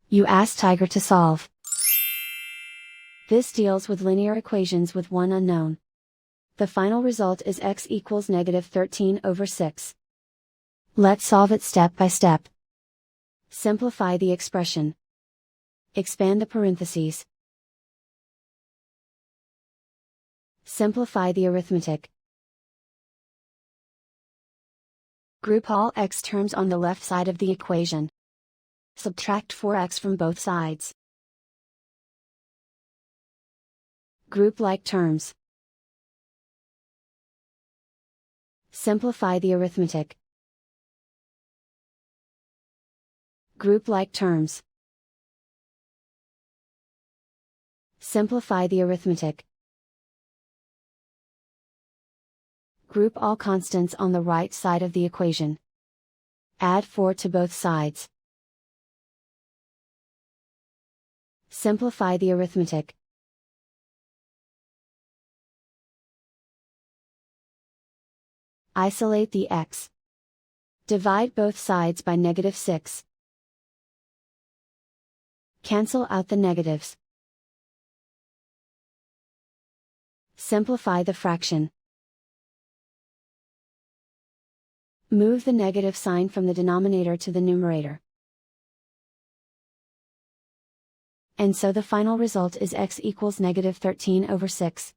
You ask Tiger to solve. This deals with linear equations with one unknown. The final result is x equals -13/6. Let's solve it step by step. Simplify the expression. Expand the parentheses. Simplify the arithmetic. Group all x terms on the left side of the equation. Subtract 4x from both sides. Group like terms. Simplify the arithmetic. Group like terms. Simplify the arithmetic. Group all constants on the right side of the equation. Add 4 to both sides. Simplify the arithmetic. Isolate the x. Divide both sides by -6. Cancel out the negatives. Simplify the fraction. Move the negative sign from the denominator to the numerator. And so the final result is x equals -13/6.